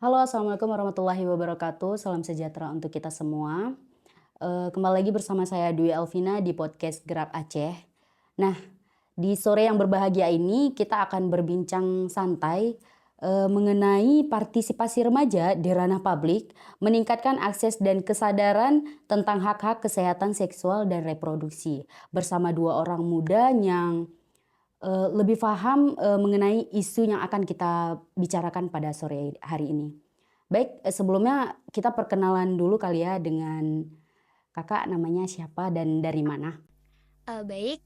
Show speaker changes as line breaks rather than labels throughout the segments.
Halo, assalamualaikum warahmatullahi wabarakatuh. Salam sejahtera untuk kita semua. Kembali lagi bersama saya Dwi Elvina di podcast Gerak Aceh. Nah, di sore yang berbahagia ini kita akan berbincang santai mengenai partisipasi remaja di ranah publik, meningkatkan akses dan kesadaran tentang hak-hak kesehatan seksual dan reproduksi bersama dua orang muda yang lebih paham mengenai isu yang akan kita bicarakan pada sore hari ini. Baik, sebelumnya kita perkenalan dulu kali ya dengan Kakak namanya siapa dan dari mana?
Baik,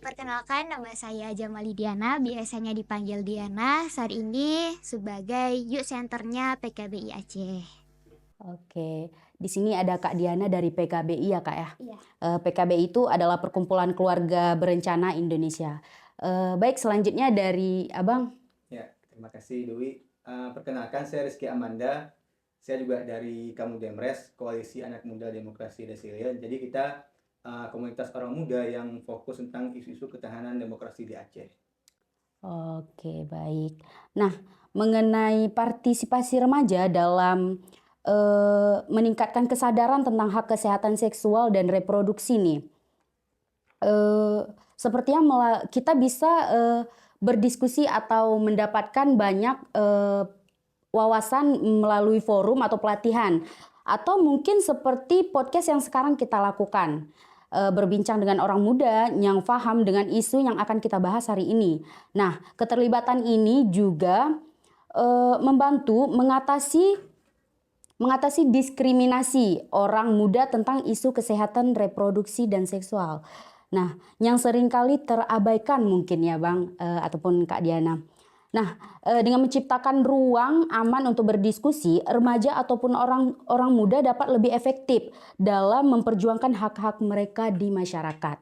perkenalkan nama saya Jamali Diana, biasanya dipanggil Diana, saat ini sebagai Youth Centernya PKBI Aceh.
Oke, di sini ada Kak Diana dari PKBI ya Kak ya.
Iya.
PKBI itu adalah Perkumpulan Keluarga Berencana Indonesia. Baik, selanjutnya dari Abang.
Ya, terima kasih Dewi. Perkenalkan saya Rizky Amanda. Saya juga dari Kamu Demres, Koalisi Anak Muda Demokrasi Resilient. Jadi kita komunitas orang muda yang fokus tentang isu-isu ketahanan demokrasi di Aceh.
Oke, baik. Nah, mengenai partisipasi remaja dalam meningkatkan kesadaran tentang hak kesehatan seksual dan reproduksi nih. Sepertinya kita bisa berdiskusi atau mendapatkan banyak wawasan melalui forum atau pelatihan, atau mungkin seperti podcast yang sekarang kita lakukan, berbincang dengan orang muda yang paham dengan isu yang akan kita bahas hari ini. Nah, keterlibatan ini juga membantu mengatasi diskriminasi orang muda tentang isu kesehatan reproduksi dan seksual. Nah, yang seringkali terabaikan mungkin ya Bang, ataupun Kak Diana. Nah, dengan menciptakan ruang aman untuk berdiskusi, remaja ataupun orang muda dapat lebih efektif dalam memperjuangkan hak-hak mereka di masyarakat.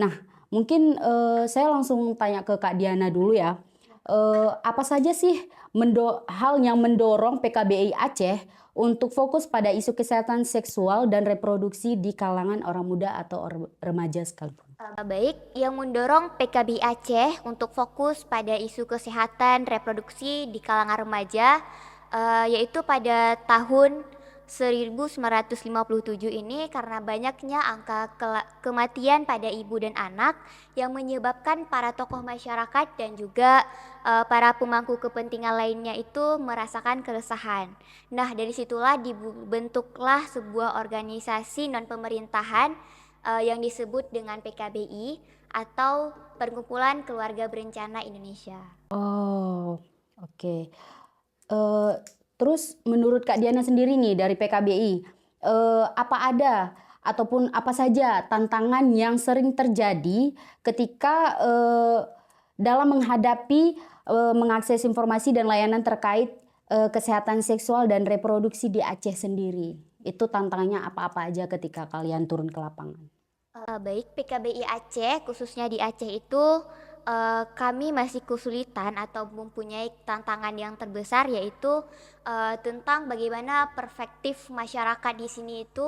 Nah, mungkin saya langsung tanya ke Kak Diana dulu ya. Apa saja sih hal yang mendorong PKBI Aceh untuk fokus pada isu kesehatan seksual dan reproduksi di kalangan orang muda atau remaja sekalipun?
Baik, yang mendorong PKBI Aceh untuk fokus pada isu kesehatan reproduksi di kalangan remaja, yaitu pada tahun 1957 ini karena banyaknya angka kematian pada ibu dan anak yang menyebabkan para tokoh masyarakat dan juga para pemangku kepentingan lainnya itu merasakan keresahan. Nah, dari situlah dibentuklah sebuah organisasi non-pemerintahan yang disebut dengan PKBI atau Perkumpulan Keluarga Berencana Indonesia.
Oh, oke. Eh, Terus menurut Kak Diana sendiri nih dari PKBI, apa ada ataupun apa saja tantangan yang sering terjadi ketika dalam menghadapi mengakses informasi dan layanan terkait kesehatan seksual dan reproduksi di Aceh sendiri? Itu tantangannya apa-apa aja ketika kalian turun ke lapangan?
Baik, PKBI Aceh, khususnya di Aceh itu kami masih kesulitan atau mempunyai tantangan yang terbesar yaitu tentang bagaimana perspektif masyarakat di sini itu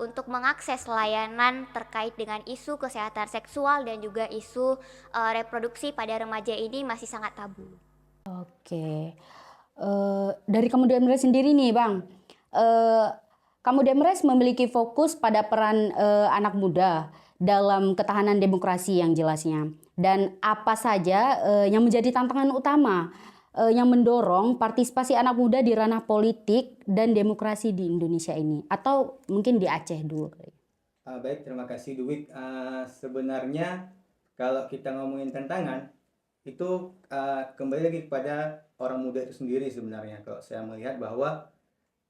untuk mengakses layanan terkait dengan isu kesehatan seksual dan juga isu reproduksi pada remaja ini masih sangat tabu.
Oke. Dari Kamu Demres sendiri nih Bang, eh, Kamu Demres memiliki fokus pada peran anak muda dalam ketahanan demokrasi yang jelasnya. Dan apa saja yang menjadi tantangan utama yang mendorong partisipasi anak muda di ranah politik dan demokrasi di Indonesia ini? Atau mungkin di Aceh dulu kali.
Baik, terima kasih Dewi. Sebenarnya kalau kita ngomongin tantangan, itu kembali lagi kepada orang muda itu sendiri sebenarnya. Kalau saya melihat bahwa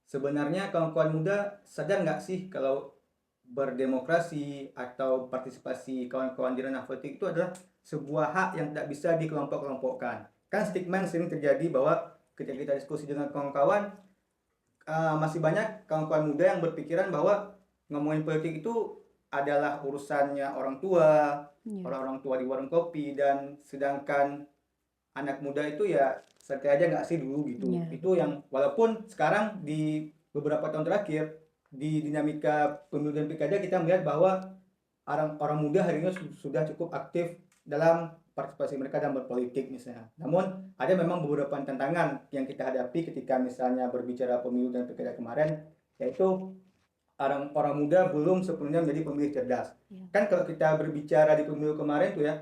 sebenarnya kawan-kawan muda sadar nggak sih kalau berdemokrasi atau partisipasi kawan-kawan di ranah politik itu adalah sebuah hak yang tidak bisa dikelompok-kelompokkan. Kan stigma yang sering terjadi bahwa ketika kita diskusi dengan kawan-kawan, masih banyak kawan-kawan muda yang berpikiran bahwa ngomongin politik itu adalah urusannya orang tua,
Ya.
orang-orang tua di warung kopi, dan sedangkan anak muda itu ya santai aja nggak sih dulu gitu.
Ya,
Itu yang walaupun sekarang di beberapa tahun terakhir di dinamika pemilu dan pilkada kita melihat bahwa orang muda hari ini sudah cukup aktif dalam partisipasi mereka dalam berpolitik misalnya. Namun ada memang beberapa tantangan yang kita hadapi ketika misalnya berbicara pemilu dan pilkada kemarin, yaitu orang muda belum sepenuhnya menjadi pemilih cerdas. Kan kalau kita berbicara di pemilu kemarin tuh ya,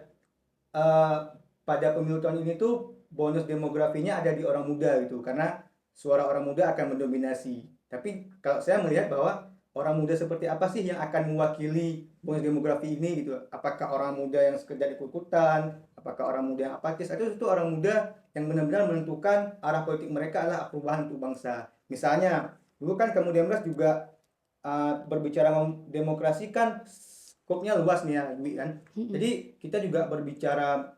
pada pemilu tahun ini tuh bonus demografinya ada di orang muda gitu, karena suara orang muda akan mendominasi. Tapi kalau saya melihat bahwa orang muda seperti apa sih yang akan mewakili bonus demografi ini gitu? Apakah orang muda yang sekedar ikut-ikutan? Apakah orang muda yang apatis? Atau itu orang muda yang benar-benar menentukan arah politik mereka adalah perubahan untuk bangsa? Misalnya, dulu kan kemudian juga berbicara demokrasi kan skopnya luas nih ya, Dwi kan. Jadi kita juga berbicara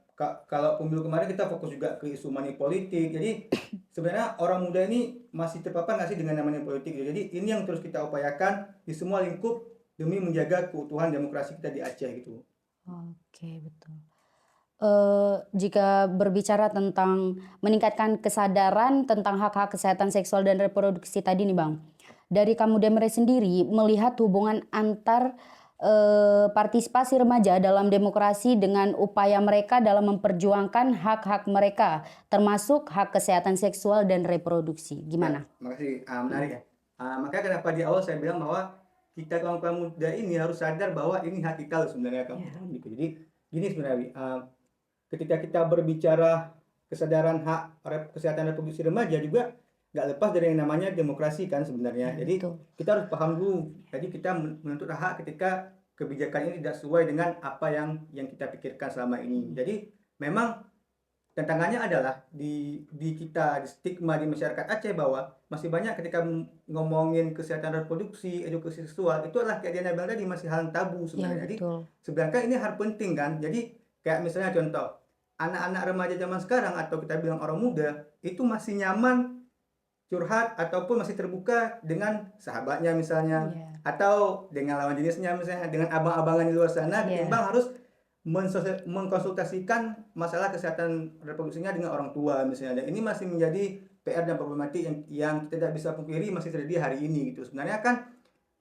kalau pemilu kemarin kita fokus juga ke isu money politik. Jadi sebenarnya orang muda ini masih terpapar nggak sih dengan namanya politik? Jadi ini yang terus kita upayakan di semua lingkup demi menjaga keutuhan demokrasi kita di Aceh gitu.
Oke, betul. Jika berbicara tentang meningkatkan kesadaran tentang hak-hak kesehatan seksual dan reproduksi tadi nih Bang, dari Kamu Demre sendiri melihat hubungan antar partisipasi remaja dalam demokrasi dengan upaya mereka dalam memperjuangkan hak-hak mereka, termasuk hak kesehatan seksual dan reproduksi. Gimana?
Makasih, menarik ya. Makanya kenapa di awal saya bilang bahwa kita kaum muda ini harus sadar bahwa ini hak kita loh sebenarnya gitu. Jadi gini sebenarnya, ketika kita berbicara kesadaran hak kesehatan reproduksi remaja juga nggak lepas dari yang namanya demokrasi kan sebenarnya. Jadi kita harus paham dulu. Jadi kita menuntut hak ketika kebijakan ini tidak sesuai dengan apa yang kita pikirkan selama ini. Jadi memang tantangannya adalah di kita, di stigma di masyarakat Aceh bahwa masih banyak ketika ngomongin kesehatan reproduksi, edukasi seksual, itu adalah kayak Diana bilang tadi masih hal tabu sebenarnya. Jadi sebenarnya ini hal penting kan. Jadi kayak misalnya contoh, anak-anak remaja zaman sekarang atau kita bilang orang muda itu masih nyaman curhat ataupun masih terbuka dengan sahabatnya misalnya, atau dengan lawan jenisnya misalnya, dengan abang-abangan di luar sana, ketimbang harus mengkonsultasikan masalah kesehatan reproduksinya dengan orang tua misalnya. Dan ini masih menjadi PR dan problematik yang kita tidak bisa pungkiri masih terjadi hari ini gitu. Sebenarnya kan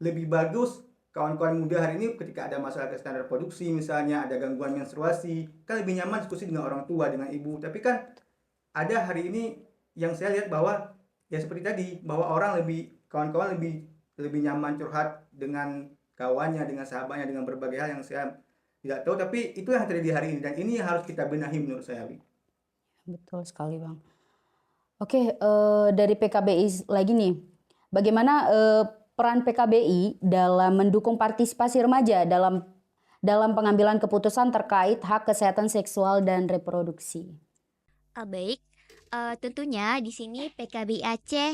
lebih bagus kawan-kawan muda hari ini ketika ada masalah kesehatan reproduksi misalnya, ada gangguan menstruasi, kan lebih nyaman diskusi dengan orang tua, dengan ibu. Tapi kan ada hari ini yang saya lihat bahwa ya seperti tadi, bahwa kawan-kawan lebih nyaman curhat dengan kawannya, dengan sahabatnya, dengan berbagai hal yang saya tidak tahu, tapi itu yang terjadi hari ini dan ini yang harus kita benahi menurut saya.
Betul sekali Bang. Oke, dari PKBI lagi nih, bagaimana peran PKBI dalam mendukung partisipasi remaja dalam pengambilan keputusan terkait hak kesehatan seksual dan reproduksi?
Baik, tentunya di sini PKBI Aceh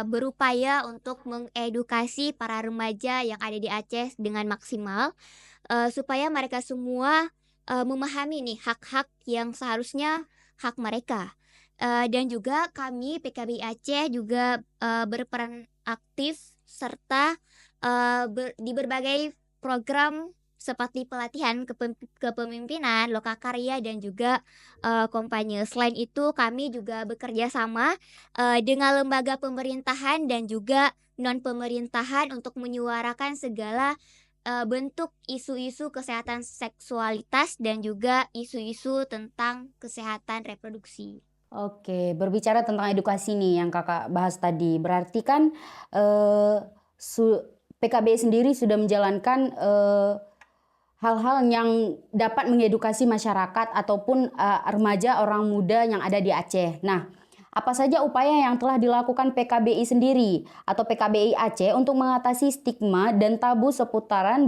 berupaya untuk mengedukasi para remaja yang ada di Aceh dengan maksimal, supaya mereka semua memahami nih hak-hak yang seharusnya hak mereka. Dan juga kami PKBI Aceh juga berperan aktif serta di berbagai program seperti pelatihan kepemimpinan, lokakarya, dan juga kampanye. Selain itu kami juga bekerja sama dengan lembaga pemerintahan dan juga non-pemerintahan untuk menyuarakan segala bentuk isu-isu kesehatan seksualitas dan juga isu-isu tentang kesehatan reproduksi.
Oke, berbicara tentang edukasi nih yang kakak bahas tadi, berarti kan PKBI sendiri sudah menjalankan hal-hal yang dapat mengedukasi masyarakat ataupun remaja orang muda yang ada di Aceh. Nah, apa saja upaya yang telah dilakukan PKBI sendiri atau PKBI Aceh untuk mengatasi stigma dan tabu seputaran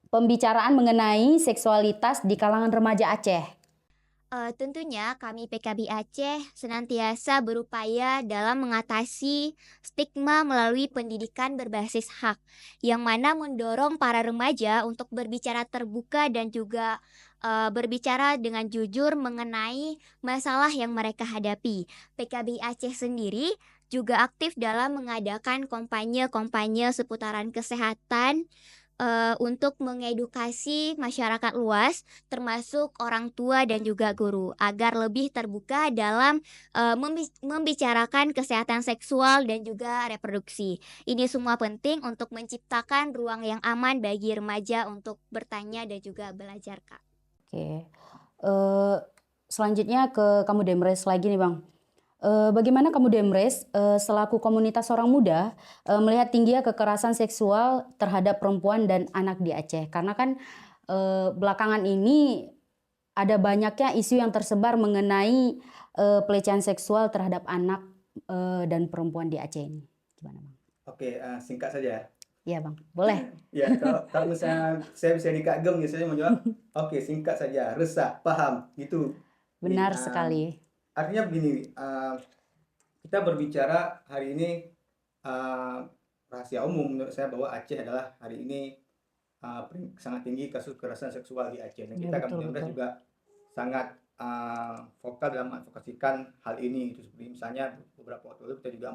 pembicaraan mengenai seksualitas di kalangan remaja Aceh?
Tentunya kami PKBI Aceh senantiasa berupaya dalam mengatasi stigma melalui pendidikan berbasis hak, yang mana mendorong para remaja untuk berbicara terbuka dan juga berbicara dengan jujur mengenai masalah yang mereka hadapi. PKBI Aceh sendiri juga aktif dalam mengadakan kampanye-kampanye seputaran kesehatan untuk mengedukasi masyarakat luas, termasuk orang tua dan juga guru, agar lebih terbuka dalam membicarakan kesehatan seksual dan juga reproduksi. Ini semua penting untuk menciptakan ruang yang aman bagi remaja untuk bertanya dan juga belajar, Kak.
Oke. Eh, Selanjutnya ke kamu Demres lagi nih Bang. Bagaimana kamu Demres selaku komunitas orang muda melihat tingginya kekerasan seksual terhadap perempuan dan anak di Aceh? Karena kan belakangan ini ada banyaknya isu yang tersebar mengenai pelecehan seksual terhadap anak dan perempuan di Aceh ini. Gimana Bang?
Oke, singkat saja.
Iya Bang, boleh.
Ya, kalau misalnya saya bisa dikagem ya, saya menjawab, oke, singkat saja, resah, paham, gitu. Jadi,
Benar sekali.
artinya begini, kita berbicara hari ini, rahasia umum menurut saya bahwa Aceh adalah hari ini sangat tinggi kasus kekerasan seksual di Aceh. Dan
Ya,
kita
betul,
Kamtibmas
betul.
juga sangat vokal dalam mengadvokasikan hal ini. Itu seperti misalnya beberapa waktu lalu kita juga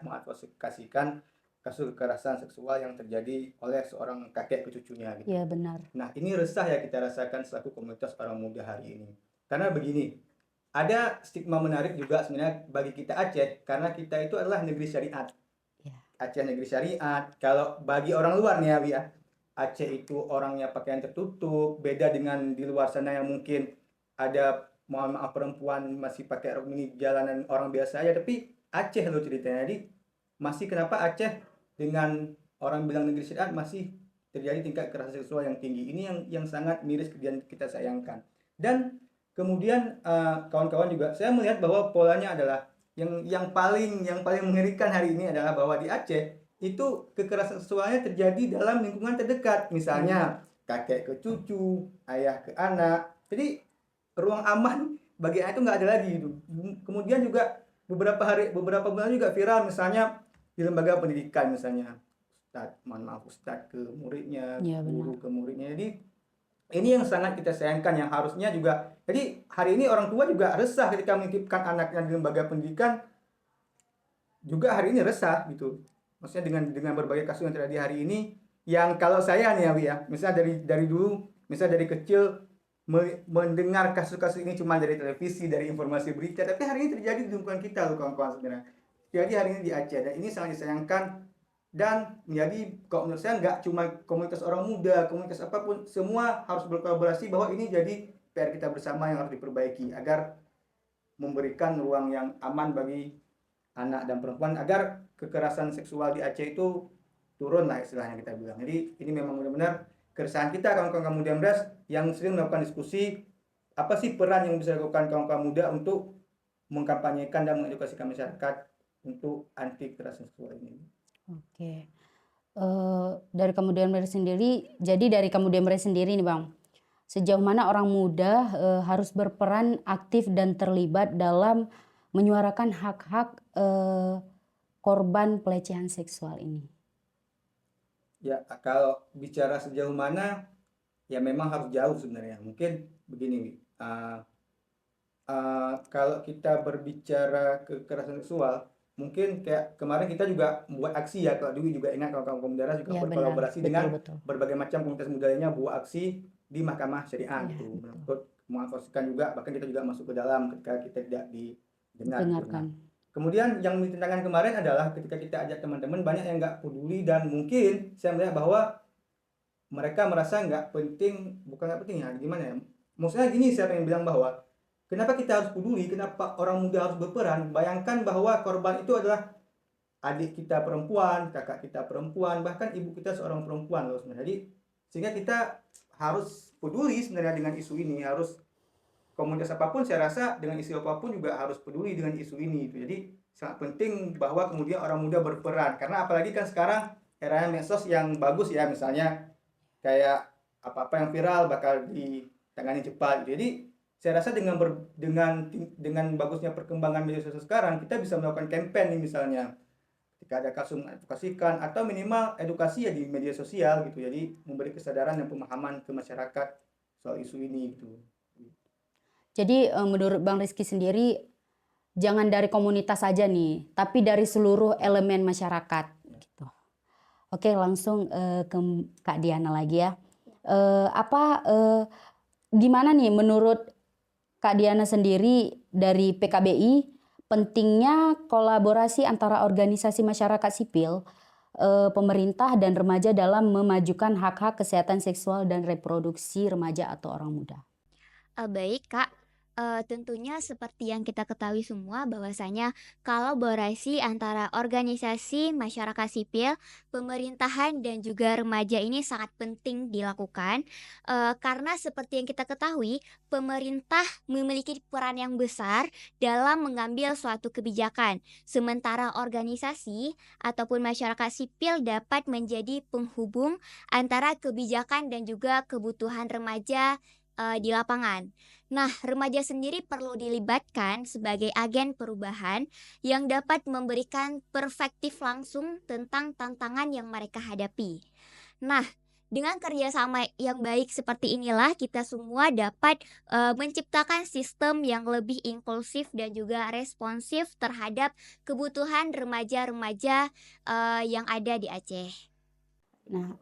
mengadvokasikan kasus kekerasan seksual yang terjadi oleh seorang kakek ke cucunya gitu.
Iya benar.
Nah, ini resah ya kita rasakan selaku komunitas orang muda hari ini. Karena begini, ada stigma menarik juga sebenarnya bagi kita Aceh, karena kita itu adalah negeri syariat.
Ya.
Aceh negeri syariat. Kalau bagi orang luar nih ya, Wi, ya, Aceh itu orangnya pakaian tertutup, beda dengan di luar sana yang mungkin ada, mohon maaf, perempuan masih pakai rok mini jalanan orang biasa aja, tapi Aceh loh ceritanya. Jadi masih kenapa Aceh dengan orang bilang negeri syariat masih terjadi tingkat kekerasan seksual yang tinggi. Ini yang sangat miris dan kita sayangkan. Dan kemudian kawan-kawan juga saya melihat bahwa polanya adalah yang paling mengerikan hari ini adalah bahwa di Aceh itu kekerasan seksualnya terjadi dalam lingkungan terdekat. Misalnya kakek ke cucu, ayah ke anak. Jadi ruang aman bagi anak itu nggak ada lagi itu. Kemudian juga beberapa bulan juga viral misalnya di lembaga pendidikan misalnya, Ustadz ke muridnya,
Iya
guru
benar.
ke muridnya. Jadi ini yang sangat kita sayangkan, yang harusnya juga, jadi hari ini orang tua juga resah ketika menitipkan anaknya di lembaga pendidikan, juga hari ini resah gitu, maksudnya dengan berbagai kasus yang terjadi hari ini, yang kalau saya nih ya Wi, ya misalnya dari dulu, misalnya dari kecil mendengar kasus-kasus ini cuma dari televisi, dari informasi berita, tapi hari ini terjadi di lingkungan kita loh kawan-kawan sebenarnya. Jadi hari ini di Aceh, dan ini sangat disayangkan. Dan menjadi, kalau menurut saya, nggak cuma komunitas orang muda, komunitas apapun, semua harus berkolaborasi bahwa ini jadi PR kita bersama yang harus diperbaiki agar memberikan ruang yang aman bagi anak dan perempuan, agar kekerasan seksual di Aceh itu turun lah istilahnya kita bilang. Jadi ini memang benar-benar keresahan kita kawan-kawan muda Mbras yang sering melakukan diskusi, apa sih peran yang bisa dilakukan kawan-kawan muda untuk mengkampanyekan dan mengedukasikan masyarakat untuk anti kekerasan seksual ini.
Oke. Dari kamu Demres sendiri, jadi dari kamu Demres sendiri nih Bang, sejauh mana orang muda harus berperan aktif dan terlibat dalam menyuarakan hak-hak korban pelecehan seksual ini?
Ya, kalau bicara sejauh mana, ya memang harus jauh sebenarnya. Mungkin begini, kalau kita berbicara kekerasan seksual, mungkin kayak kemarin kita juga buat aksi ya, kalau dulu juga ingat kawan-kawan pemuda juga
Ya benar,
berkolaborasi dengan
betul-betul.
berbagai macam komunitas muda lainnya buat aksi di Mahkamah Syariah
Ya,
gitu.
betul.
Untuk mengadvokasikan juga, bahkan kita juga masuk ke dalam ketika kita tidak didengar gitu. Nah,
Dengarkan.
kemudian yang menjadi tantangan kemarin adalah ketika kita ajak teman-teman, banyak yang nggak peduli, dan mungkin saya melihat bahwa mereka merasa nggak penting, bukan nggak penting ya, gimana ya? Maksudnya gini, saya pengen bilang bahwa kenapa kita harus peduli, kenapa orang muda harus berperan? Bayangkan bahwa korban itu adalah adik kita perempuan, kakak kita perempuan, bahkan ibu kita seorang perempuan loh sebenarnya. Jadi sehingga kita harus peduli sebenarnya dengan isu ini, harus komunitas apapun saya rasa dengan isu apapun juga harus peduli dengan isu ini gitu. Jadi sangat penting bahwa kemudian orang muda berperan, karena apalagi kan sekarang eranya medsos yang bagus ya, misalnya kayak apa-apa yang viral bakal ditangani cepat gitu. Jadi saya rasa dengan bagusnya perkembangan media sosial sekarang, kita bisa melakukan campaign nih misalnya ketika ada kasus, mengadvokasikan atau minimal edukasi ya di media sosial gitu. Jadi memberi kesadaran dan pemahaman ke masyarakat soal isu ini gitu.
Jadi menurut Bang Rizky sendiri, jangan dari komunitas saja nih, tapi dari seluruh elemen masyarakat gitu. Oke, langsung ke Kak Diana lagi ya. Gimana nih menurut Kak Diana sendiri dari PKBI pentingnya kolaborasi antara organisasi masyarakat sipil, pemerintah dan remaja dalam memajukan hak-hak kesehatan seksual dan reproduksi remaja atau orang muda?
Baik Kak, tentunya seperti yang kita ketahui semua bahwasanya kolaborasi antara organisasi masyarakat sipil, pemerintahan dan juga remaja ini sangat penting dilakukan, karena seperti yang kita ketahui pemerintah memiliki peran yang besar dalam mengambil suatu kebijakan, sementara organisasi ataupun masyarakat sipil dapat menjadi penghubung antara kebijakan dan juga kebutuhan remaja, di lapangan. Nah, remaja sendiri perlu dilibatkan sebagai agen perubahan yang dapat memberikan perspektif langsung tentang tantangan yang mereka hadapi. Nah, dengan kerjasama yang baik seperti inilah kita semua dapat menciptakan sistem yang lebih inklusif dan juga responsif terhadap kebutuhan remaja-remaja yang ada di Aceh.
Nah,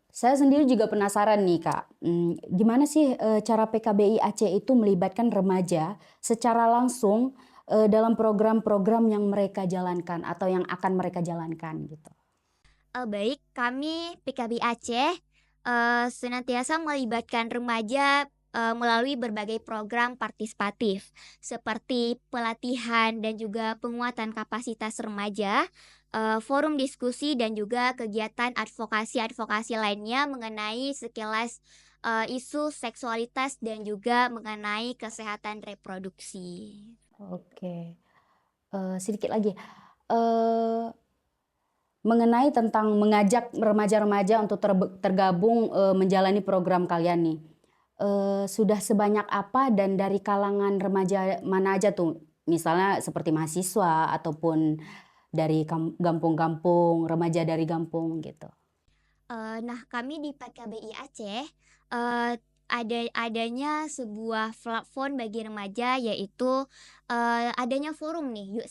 saya sendiri juga penasaran nih Kak, gimana sih, cara PKBI Aceh itu melibatkan remaja secara langsung, dalam program-program yang mereka jalankan atau yang akan mereka jalankan gitu?
Baik, kami PKB Aceh senantiasa melibatkan remaja melalui berbagai program partisipatif seperti pelatihan dan juga penguatan kapasitas remaja, forum diskusi dan juga kegiatan advokasi-advokasi lainnya mengenai sekilas isu seksualitas dan juga mengenai kesehatan reproduksi.
Oke, sedikit lagi, eee, mengenai tentang mengajak remaja-remaja untuk tergabung, menjalani program kalian nih, sudah sebanyak apa dan dari kalangan remaja mana aja tuh? Misalnya seperti mahasiswa ataupun dari gampung-gampung, remaja dari gampung gitu.
Nah, kami di PKBI Aceh, adanya sebuah platform bagi remaja yaitu, adanya forum nih youth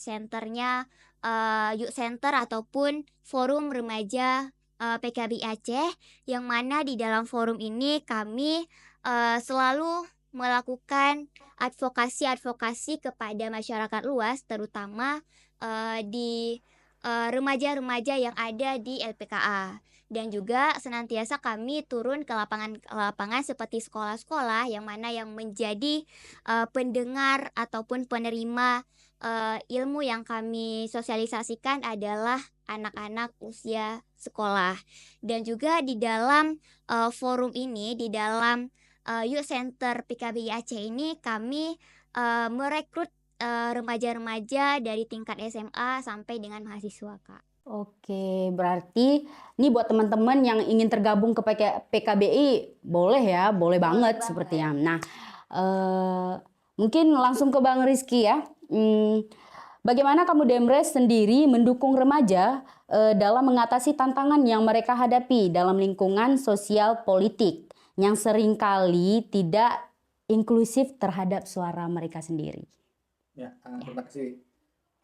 center ataupun forum remaja, PKBI Aceh, yang mana di dalam forum ini kami, selalu melakukan advokasi-advokasi kepada masyarakat luas terutama, di, remaja-remaja yang ada di LPKA. Dan juga senantiasa kami turun ke lapangan seperti sekolah-sekolah yang mana yang menjadi, pendengar ataupun penerima, ilmu yang kami sosialisasikan adalah anak-anak usia sekolah. Dan juga di dalam, forum ini, di dalam, Youth Center PKBI Aceh ini kami, merekrut, remaja-remaja dari tingkat SMA sampai dengan mahasiswa, Kak.
Oke, berarti ini buat teman-teman yang ingin tergabung ke PKBI boleh ya, boleh
Boleh
banget
banget.
sepertinya. Nah, eee, mungkin langsung ke Bang Rizky ya, bagaimana kamu Demres sendiri mendukung remaja, dalam mengatasi tantangan yang mereka hadapi dalam lingkungan sosial politik yang seringkali tidak inklusif terhadap suara mereka sendiri?
Ya,
Ya.
terima kasih.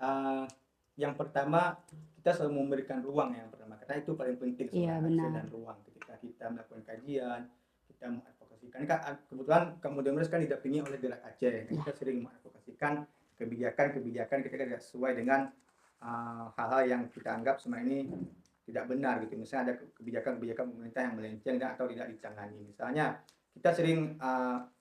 Eh, yang pertama kita selalu memberikan ruang yang pertama karena itu paling penting
Iya
sebenarnya akses
benar.
dan ruang ketika kita melakukan kajian kita mengadvokasikan kan kebetulan kamu Demres kan didampingi oleh Gerak Aceh
Ya.
kita sering mengadvokasikan kebijakan-kebijakan ketika tidak sesuai dengan hal-hal yang kita anggap selama ini tidak benar gitu misalnya ada kebijakan-kebijakan pemerintah yang melenceng atau tidak ditangani misalnya kita sering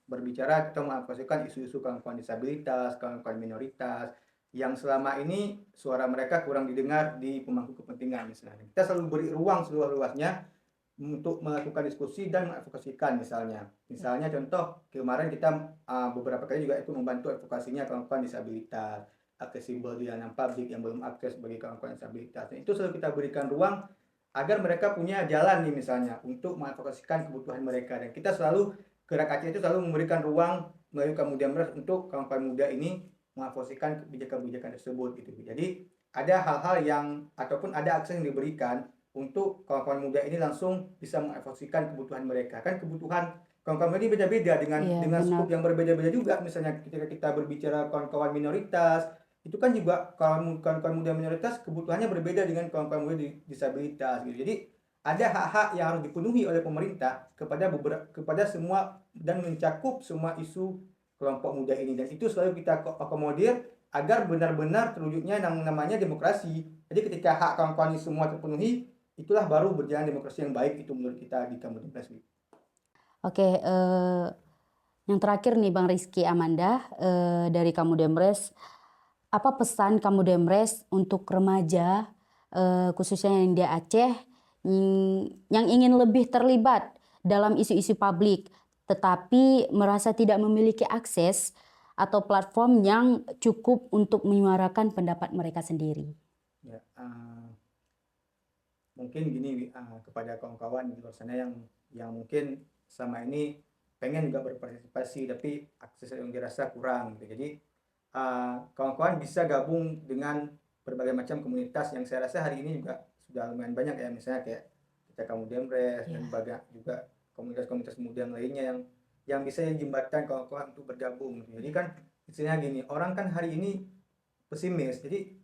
berbicara atau mengadvokasikan isu-isu kawan-kawan disabilitas kawan-kawan minoritas yang selama ini suara mereka kurang didengar di pemangku kepentingan misalnya. Kita selalu beri ruang seluas-luasnya untuk melakukan diskusi dan mengadvokasikan misalnya. Misalnya contoh kemarin kita beberapa kali juga ikut membantu advokasinya kawan-kawan disabilitas, aksesibel di dalam publik yang belum akses bagi kawan-kawan disabilitas. Dan itu selalu kita berikan ruang agar mereka punya jalan nih misalnya untuk mengadvokasikan kebutuhan mereka dan kita selalu Gerak Aceh itu selalu memberikan ruang melalui Kamudia Meras untuk kawan-kawan muda ini mengadvokasikan kebijakan-kebijakan tersebut gitu. Jadi ada hal-hal yang ataupun ada akses yang diberikan untuk kawan-kawan muda ini langsung bisa mengadvokasikan kebutuhan mereka. Kan kebutuhan kawan-kawan ini beda-beda
Iya
dengan
benar.
skup yang berbeda-beda juga. Misalnya ketika kita berbicara kawan-kawan minoritas, itu kan juga kawan-kawan muda minoritas kebutuhannya berbeda dengan kawan-kawan muda disabilitas gitu. Jadi ada hak-hak yang harus dipenuhi oleh pemerintah kepada semua dan mencakup semua isu kelompok muda ini, dan itu selalu kita akomodir agar benar-benar terwujudnya yang namanya demokrasi. Jadi ketika hak kawan-kawan ini semua terpenuhi, itulah baru berjalan demokrasi yang baik itu menurut kita di Kamu Dempres.
Oke, yang terakhir nih Bang Rizky Amanda dari Kamu Dempres, apa pesan Kamu Dempres untuk remaja khususnya yang di Aceh yang ingin lebih terlibat dalam isu-isu publik tetapi merasa tidak memiliki akses atau platform yang cukup untuk menyuarakan pendapat mereka sendiri?
Ya, mungkin gini kepada kawan-kawan di luar sana yang mungkin selama ini pengen juga berpartisipasi tapi akses yang dirasa kurang gitu. Jadi kawan-kawan bisa gabung dengan berbagai macam komunitas yang saya rasa hari ini juga sudah lumayan banyak ya, misalnya kayak kita Kamu Dempres dan banyak juga komunitas-komunitas muda yang lainnya yang bisa jembatan kawan-kawan untuk bergabung. Jadi kan istilahnya gini, orang kan hari ini pesimis, jadi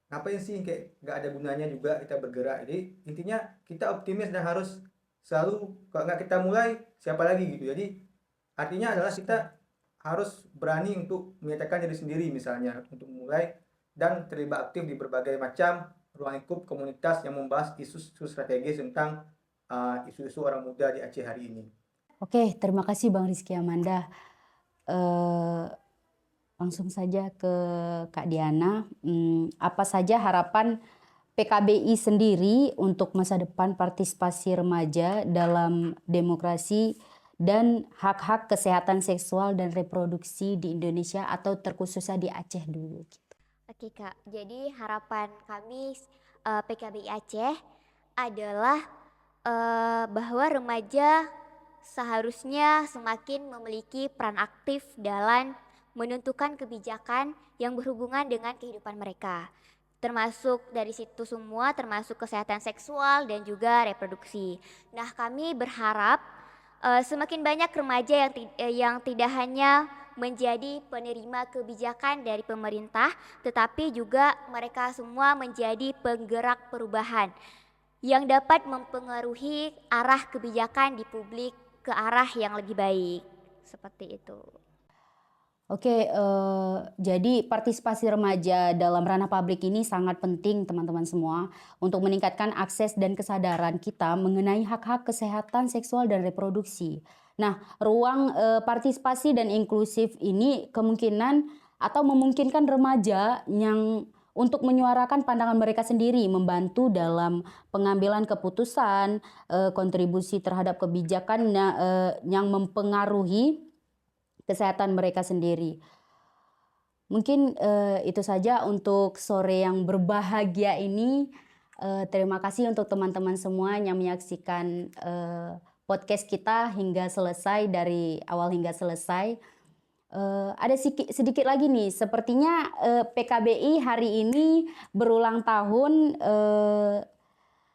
ngapain sih, kayak nggak ada gunanya juga kita bergerak. Jadi intinya kita optimis dan harus selalu, kalau nggak kita mulai siapa lagi gitu. Jadi artinya adalah kita harus berani untuk menyatakan diri sendiri misalnya untuk mulai dan terlibat aktif di berbagai macam ruang lingkup komunitas yang membahas isu-isu strategis tentang isu-isu orang muda di Aceh hari ini.
Oke, terima kasih Bang Rizky Amanda. Langsung saja ke Kak Diana. Apa saja harapan PKBI sendiri untuk masa depan partisipasi remaja dalam demokrasi dan hak-hak kesehatan seksual dan reproduksi di Indonesia atau terkhususnya di Aceh dulu?
Oke Kak, jadi harapan kami PKBI Aceh adalah bahwa remaja seharusnya semakin memiliki peran aktif dalam menentukan kebijakan yang berhubungan dengan kehidupan mereka. Termasuk dari situ semua, termasuk kesehatan seksual dan juga reproduksi. Nah, kami berharap semakin banyak remaja yang tidak hanya menjadi penerima kebijakan dari pemerintah, tetapi juga mereka semua menjadi penggerak perubahan yang dapat mempengaruhi arah kebijakan di publik ke arah yang lebih baik. Seperti itu.
Oke, jadi partisipasi remaja dalam ranah publik ini sangat penting teman-teman semua untuk meningkatkan akses dan kesadaran kita mengenai hak-hak kesehatan seksual dan reproduksi. Nah, ruang partisipasi dan inklusif ini kemungkinan atau memungkinkan remaja yang untuk menyuarakan pandangan mereka sendiri, membantu dalam pengambilan keputusan, kontribusi terhadap kebijakan yang mempengaruhi kesehatan mereka sendiri. Mungkin itu saja untuk sore yang berbahagia ini. Terima kasih untuk teman-teman semua yang menyaksikan podcast kita hingga selesai, dari awal hingga selesai. Ada sedikit lagi nih, sepertinya PKBI hari ini berulang tahun.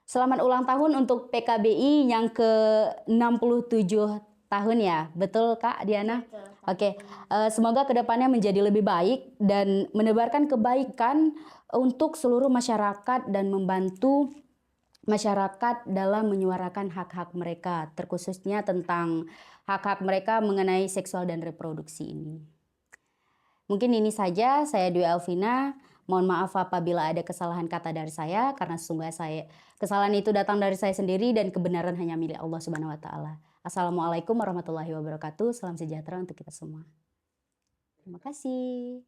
Selamat ulang tahun untuk PKBI yang ke-67 tahun ya, betul Kak Diana?
Betul.
Oke, semoga kedepannya menjadi lebih baik dan menebarkan kebaikan untuk seluruh masyarakat dan membantu masyarakat dalam menyuarakan hak-hak mereka, terkhususnya tentang hak-hak mereka mengenai seksual dan reproduksi ini. Mungkin ini saja, saya Dwi Elvina. Mohon maaf apabila ada kesalahan kata dari saya, karena sesungguhnya kesalahan itu datang dari saya sendiri dan kebenaran hanya milik Allah Subhanahu wa Ta'ala. Assalamualaikum warahmatullahi wabarakatuh. Salam sejahtera untuk kita semua. Terima kasih.